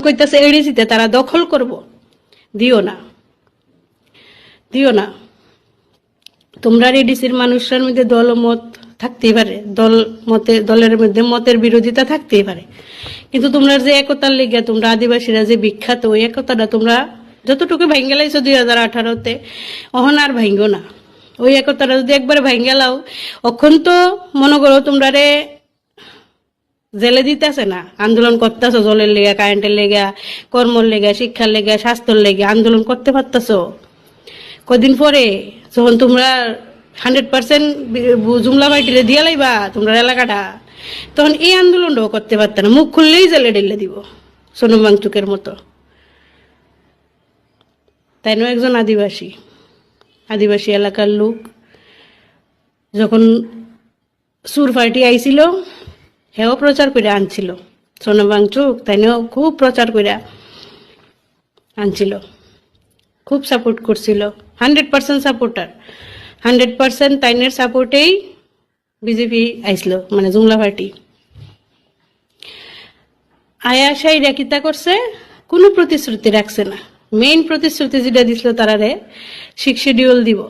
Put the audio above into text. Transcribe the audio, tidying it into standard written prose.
কইতাছে এডিসিতে তারা দখল করব, দিও না, দিও না। তোমরা এডিসির মানুষের মধ্যে দলমত থাকতেই পারে, দলের মধ্যে মতের বিরোধিতা থাকতেই পারে, কিন্তু তোমরা যে একতার লেগে তোমরা আদিবাসীরা যে বিখ্যাত, ওই একতাটা তোমরা যতটুকু ভাঙ্গেলাইছো 2018-তে, অহন আর ভাঙ্গো না। ওই একতাটা যদি একবারে ভাঙ্গেলাও, অখন তো মনে করো তোমরা রে জেলে দিতেছে না, আন্দোলন করতেছো জলের লেগা, কারেন্টের লেগা, কর্মর লেগা, শিক্ষার লেগা, স্বাস্থ্যের লেগে আন্দোলন করতে পারতেছো। কদিন পরে যখন তোমরা 100% জুমলা মাইটিলে দিয়া লাইবা তোমরা এলাকাটা, তখন এই আন্দোলনটাও করতে পারত না, মুখ খুললেই জেলে ঢেলে দিব সোনম ওয়াংচুকের মতো। তাই নয়, একজন আদিবাসী এলাকার লোক যখন সুর পার্টি আইছিল, হেও প্রচার করে আনছিল সোনম ওয়াংচুক, তাই নিয়েও খুব প্রচার করে আনছিল, খুব সাপোর্ট করছিল, 100% সাপোর্টার, 100% তাইনের সাপোর্টেই বিজেপি আইছিল, মানে জুমলা পার্টি। আয়াশাই রেকিতা করছে, কোনো প্রতিশ্রুতি রাখছে না। মেইন প্রতিশ্রুতি যেটা দিছিল তারারে 6 শিডিউল দিব।